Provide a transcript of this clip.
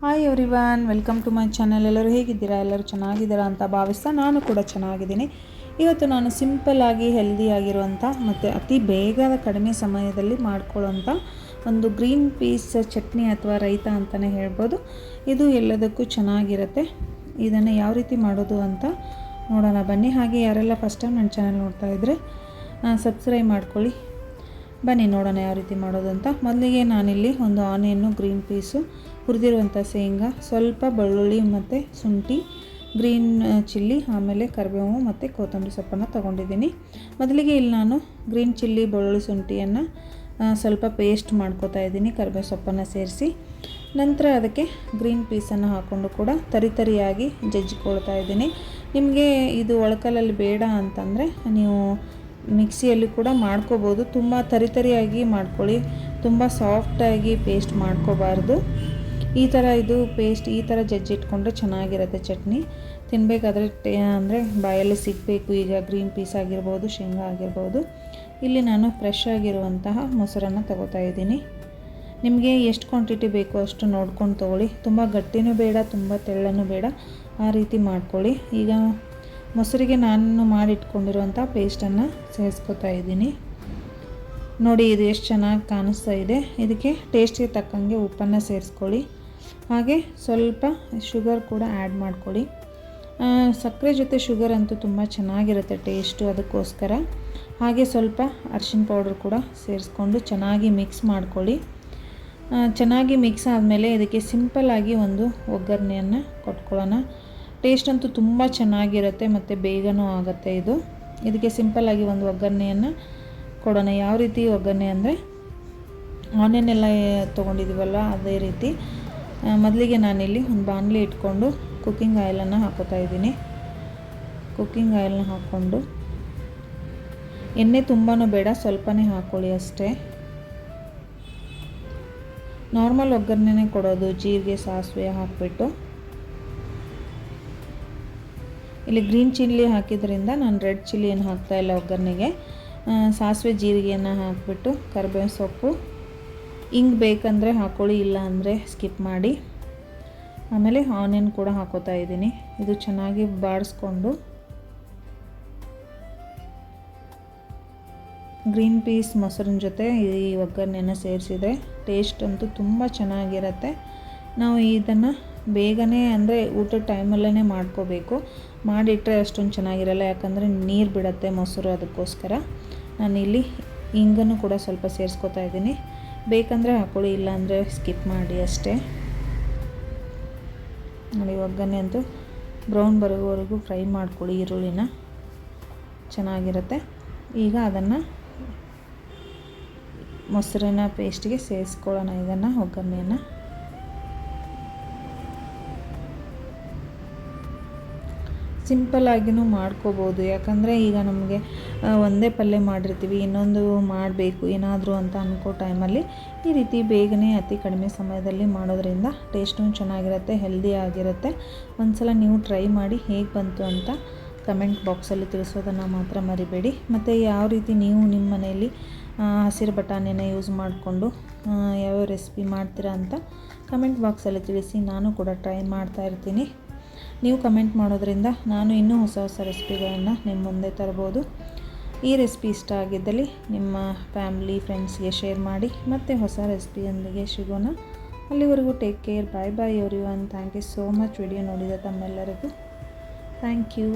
Hi everyone, welcome to my channel. ಎಲ್ಲರೂ ಹೇಗಿದ್ದೀರಾ? ಎಲ್ಲರೂ ಚೆನ್ನಾಗಿದ್ದೀರಾ ಅಂತ ಭಾವಿಸ್ತಾ ನಾನು ಕೂಡ ಚೆನ್ನಾಗಿದ್ದೀನಿ. ಇವತ್ತು ನಾನು ಸಿಂಪಲ್ಲಾಗಿ ಹೆಲ್ದಿಯಾಗಿರುವಂಥ ಮತ್ತು ಅತಿ ಬೇಗ ಕಡಿಮೆ ಸಮಯದಲ್ಲಿ ಮಾಡ್ಕೊಳ್ಳೋಂಥ ಒಂದು ಗ್ರೀನ್ ಪೀಸ್ ಚಟ್ನಿ ಅಥವಾ ರೈತ ಅಂತಲೇ ಹೇಳ್ಬೋದು. ಇದು ಎಲ್ಲದಕ್ಕೂ ಚೆನ್ನಾಗಿರುತ್ತೆ. ಇದನ್ನು ಯಾವ ರೀತಿ ಮಾಡೋದು ಅಂತ ನೋಡೋಣ ಬನ್ನಿ. ಹಾಗೆ ಯಾರೆಲ್ಲ ಫಸ್ಟ್ ಟೈಮ್ ನನ್ನ ಚಾನಲ್ ನೋಡ್ತಾ ಇದ್ದರೆ ಸಬ್ಸ್ಕ್ರೈಬ್ ಮಾಡ್ಕೊಳ್ಳಿ. ಬನ್ನಿ ನೋಡೋಣ ಯಾವ ರೀತಿ ಮಾಡೋದು ಅಂತ. ಮೊದಲಿಗೆ ನಾನಿಲ್ಲಿ ಒಂದು ಆನಿಯನ್ನು, ಗ್ರೀನ್ ಪೀಸು, ಹುರಿದಿರುವಂಥ ಶೇಂಗಾ, ಸ್ವಲ್ಪ ಬೆಳ್ಳುಳ್ಳಿ ಮತ್ತು ಶುಂಠಿ, ಗ್ರೀನ್ ಚಿಲ್ಲಿ, ಆಮೇಲೆ ಕರಿಬೇವು ಮತ್ತು ಕೊತ್ತಂಬರಿ ಸೊಪ್ಪನ್ನು ತೊಗೊಂಡಿದ್ದೀನಿ. ಮೊದಲಿಗೆ ಇಲ್ಲಿ ನಾನು ಗ್ರೀನ್ ಚಿಲ್ಲಿ, ಬೆಳ್ಳುಳ್ಳಿ, ಶುಂಠಿಯನ್ನು ಸ್ವಲ್ಪ ಪೇಸ್ಟ್ ಮಾಡ್ಕೋತಾ ಇದ್ದೀನಿ ಕರಿಬೇವು ಸೊಪ್ಪನ್ನು ಸೇರಿಸಿ. ನಂತರ ಅದಕ್ಕೆ ಗ್ರೀನ್ ಪೀಸನ್ನು ಹಾಕ್ಕೊಂಡು ಕೂಡ ತರಿಯಾಗಿ ಜಜ್ಜಿಕೊಳ್ತಾ ಇದ್ದೀನಿ. ನಿಮಗೆ ಇದು ಒಳಕಲ್ಲಲ್ಲಿ ಬೇಡ ಅಂತಂದರೆ ನೀವು ಮಿಕ್ಸಿಯಲ್ಲಿ ಕೂಡ ಮಾಡ್ಕೋಬೋದು. ತುಂಬ ತರಿಯಾಗಿ ಮಾಡ್ಕೊಳ್ಳಿ, ತುಂಬ ಸಾಫ್ಟಾಗಿ ಪೇಸ್ಟ್ ಮಾಡ್ಕೋಬಾರ್ದು. ಈ ಥರ ಇದು ಪೇಸ್ಟ್ ಈ ಥರ ಜಜ್ಜಿಟ್ಕೊಂಡ್ರೆ ಚೆನ್ನಾಗಿರುತ್ತೆ ಚಟ್ನಿ. ತಿನ್ನಬೇಕಾದ್ರೆ ಅಂದರೆ ಬಾಯಲ್ಲಿ ಸಿಗಬೇಕು. ಈಗ ಗ್ರೀನ್ ಪೀಸ್ ಆಗಿರ್ಬೋದು, ಶೇಂಗಾ ಆಗಿರ್ಬೋದು. ಇಲ್ಲಿ ನಾನು ಫ್ರೆಶ್ ಆಗಿರುವಂತಹ ಮೊಸರನ್ನು ತಗೋತಾ ಇದ್ದೀನಿ. ನಿಮಗೆ ಎಷ್ಟು ಕ್ವಾಂಟಿಟಿ ಬೇಕೋ ಅಷ್ಟು ನೋಡ್ಕೊಂಡು ತೊಗೊಳ್ಳಿ. ತುಂಬ ಗಟ್ಟಿನೂ ಬೇಡ, ತುಂಬ ತೆಳ್ಳನೂ ಬೇಡ, ಆ ರೀತಿ ಮಾಡ್ಕೊಳ್ಳಿ. ಈಗ ಮೊಸರಿಗೆ ನಾನು ಮಾಡಿಟ್ಕೊಂಡಿರುವಂಥ ಪೇಸ್ಟನ್ನು ಸೇರಿಸ್ಕೊತಾ ಇದ್ದೀನಿ. ನೋಡಿ ಇದು ಎಷ್ಟು ಚೆನ್ನಾಗಿ ಕಾಣಿಸ್ತಾ ಇದೆ. ಇದಕ್ಕೆ ಟೇಸ್ಟಿಗೆ ತಕ್ಕಂಗೆ ಉಪ್ಪನ್ನು ಸೇರಿಸ್ಕೊಳ್ಳಿ. ಹಾಗೆ ಸ್ವಲ್ಪ ಶುಗರ್ ಕೂಡ ಆ್ಯಡ್ ಮಾಡ್ಕೊಳ್ಳಿ. ಸಕ್ಕರೆ ಜೊತೆ ಶುಗರ್ ಅಂತೂ ತುಂಬ ಚೆನ್ನಾಗಿರುತ್ತೆ ಟೇಸ್ಟು, ಅದಕ್ಕೋಸ್ಕರ. ಹಾಗೆ ಸ್ವಲ್ಪ ಅರಿಶಿನ ಪೌಡರ್ ಕೂಡ ಸೇರಿಸ್ಕೊಂಡು ಚೆನ್ನಾಗಿ ಮಿಕ್ಸ್ ಮಾಡ್ಕೊಳ್ಳಿ. ಚೆನ್ನಾಗಿ ಮಿಕ್ಸ್ ಆದಮೇಲೆ ಇದಕ್ಕೆ ಸಿಂಪಲ್ಲಾಗಿ ಒಂದು ಒಗ್ಗರಣೆಯನ್ನು ಕೊಟ್ಕೊಳ್ಳೋಣ. ಟೇಸ್ಟ್ ಅಂತೂ ತುಂಬ ಚೆನ್ನಾಗಿರುತ್ತೆ ಮತ್ತು ಬೇಗನೂ ಆಗುತ್ತೆ ಇದು. ಇದಕ್ಕೆ ಸಿಂಪಲ್ಲಾಗಿ ಒಂದು ಒಗ್ಗರಣೆಯನ್ನು ಕೊಡೋಣ. ಯಾವ ರೀತಿ ಒಗ್ಗರಣೆ ಅಂದರೆ ಆನಿಯನ್ ಎಲ್ಲ ತೊಗೊಂಡಿದ್ದೀವಲ್ಲ ಅದೇ ರೀತಿ. ಮೊದಲಿಗೆ ನಾನಿಲ್ಲಿ ಒಂದು ಬಾಣಲಿ ಇಟ್ಕೊಂಡು ಕುಕ್ಕಿಂಗ್ ಆಯಿಲನ್ನು ಹಾಕೋತಾ ಇದ್ದೀನಿ. ಕುಕ್ಕಿಂಗ್ ಆಯಿಲ್ನ ಹಾಕ್ಕೊಂಡು ಎಣ್ಣೆ ತುಂಬಾ ಬೇಡ, ಸ್ವಲ್ಪನೇ ಹಾಕ್ಕೊಳ್ಳಿ ಅಷ್ಟೇ. ನಾರ್ಮಲ್ ಒಗ್ಗರಣೆನೇ ಕೊಡೋದು, ಜೀರಿಗೆ ಸಾಸಿವೆ ಹಾಕಿಬಿಟ್ಟು. ಇಲ್ಲಿ ಗ್ರೀನ್ ಚಿಲ್ಲಿ ಹಾಕಿದ್ರಿಂದ ನಾನು ರೆಡ್ ಚಿಲ್ಲಿ ಏನು ಹಾಕ್ತಾಯಿಲ್ಲ ಒಗ್ಗರಣೆಗೆ. ಸಾಸಿವೆ ಜೀರಿಗೆಯನ್ನು ಹಾಕಿಬಿಟ್ಟು ಕರಿಬೇವು ಸೊಪ್ಪು, ಹಿಂಗೆ ಬೇಕಂದರೆ ಹಾಕ್ಕೊಳ್ಳಿ, ಇಲ್ಲ ಅಂದರೆ ಸ್ಕಿಪ್ ಮಾಡಿ. ಆಮೇಲೆ ಆನಿಯನ್ ಕೂಡ ಹಾಕೋತಾ ಇದ್ದೀನಿ. ಇದು ಚೆನ್ನಾಗಿ ಬಾಡಿಸ್ಕೊಂಡು ಗ್ರೀನ್ ಪೀಸ್ ಮೊಸರಿನ ಜೊತೆ ಈ ಒಗ್ಗರಣೆಯನ್ನು ಸೇರಿಸಿದರೆ ಟೇಸ್ಟ್ ಅಂತೂ ತುಂಬ ಚೆನ್ನಾಗಿರುತ್ತೆ. ನಾವು ಇದನ್ನು ಬೇಗನೆ ಅಂದರೆ ಊಟದ ಟೈಮಲ್ಲೇ ಮಾಡ್ಕೋಬೇಕು. ಮಾಡಿಟ್ಟರೆ ಅಷ್ಟೊಂದು ಚೆನ್ನಾಗಿರಲ್ಲ, ಯಾಕಂದರೆ ನೀರು ಬಿಡುತ್ತೆ ಮೊಸರು. ಅದಕ್ಕೋಸ್ಕರ ನಾನಿಲ್ಲಿ ಹಿಂಗನ್ನು ಕೂಡ ಸ್ವಲ್ಪ ಸೇರಿಸ್ಕೊತಾ ಇದ್ದೀನಿ. ಬೇಕಂದರೆ ಹಾಕ್ಕೊಳ್ಳಿ, ಇಲ್ಲಾಂದರೆ ಸ್ಕಿಪ್ ಮಾಡಿ ಅಷ್ಟೇ. ನೋಡಿ ಒಗ್ಗರಣೆ ಅಂತೂ ಬ್ರೌನ್ ಬರೋವರೆಗೂ ಫ್ರೈ ಮಾಡ್ಕೊಳ್ಳಿ ಈರುಳ್ಳಿನ, ಚೆನ್ನಾಗಿರುತ್ತೆ. ಈಗ ಅದನ್ನು ಮೊಸರಿನ ಪೇಸ್ಟಿಗೆ ಸೇರಿಸ್ಕೊಳ್ಳೋಣ. ಇದನ್ನು ಒಗ್ಗರಣೆಯನ್ನು ಸಿಂಪಲ್ಲಾಗಿಯೂ ಮಾಡ್ಕೋಬೋದು. ಯಾಕಂದರೆ ಈಗ ನಮಗೆ ಒಂದೇ ಪಲ್ಯ ಮಾಡಿರ್ತೀವಿ, ಇನ್ನೊಂದು ಮಾಡಬೇಕು ಏನಾದರೂ ಅಂತ ಅಂದ್ಕೋ ಟೈಮಲ್ಲಿ ಈ ರೀತಿ ಬೇಗನೆ ಅತಿ ಕಡಿಮೆ ಸಮಯದಲ್ಲಿ ಮಾಡೋದ್ರಿಂದ ಟೇಸ್ಟೂ ಚೆನ್ನಾಗಿರುತ್ತೆ, ಹೆಲ್ದಿ ಆಗಿರುತ್ತೆ. ಒಂದು ಸಲ ನೀವು ಟ್ರೈ ಮಾಡಿ ಹೇಗೆ ಬಂತು ಅಂತ ಕಮೆಂಟ್ ಬಾಕ್ಸಲ್ಲಿ ತಿಳಿಸೋದನ್ನು ಮಾತ್ರ ಮರಿಬೇಡಿ. ಮತ್ತು ಯಾವ ರೀತಿ ನೀವು ನಿಮ್ಮ ಮನೆಯಲ್ಲಿ ಹಸಿರು ಬಟಾಣಿನ ಯೂಸ್ ಮಾಡಿಕೊಂಡು ಯಾವ್ಯಾವ ರೆಸಿಪಿ ಮಾಡ್ತೀರಾ ಅಂತ ಕಮೆಂಟ್ ಬಾಕ್ಸಲ್ಲಿ ತಿಳಿಸಿ. ನಾನು ಕೂಡ ಟ್ರೈ ಮಾಡ್ತಾ ಇರ್ತೀನಿ. ನೀವು ಕಮೆಂಟ್ ಮಾಡೋದ್ರಿಂದ ನಾನು ಇನ್ನೂ ಹೊಸ ಹೊಸ ರೆಸಿಪಿಗಳನ್ನು ನಿಮ್ಮ ಮುಂದೆ ತರ್ಬೋದು. ಈ ರೆಸಿಪಿ ಇಷ್ಟ ಆಗಿದ್ದಲ್ಲಿ ನಿಮ್ಮ ಫ್ಯಾಮಿಲಿ ಫ್ರೆಂಡ್ಸ್ಗೆ ಶೇರ್ ಮಾಡಿ. ಮತ್ತು ಹೊಸ ರೆಸಿಪಿಯೊಂದಿಗೆ ಸಿಗೋಣ. ಅಲ್ಲಿವರೆಗೂ take care. Bye bye everyone. Thank you so much video ನೋಡಿದ ತಮ್ಮೆಲ್ಲರಿಗೂ. Thank you.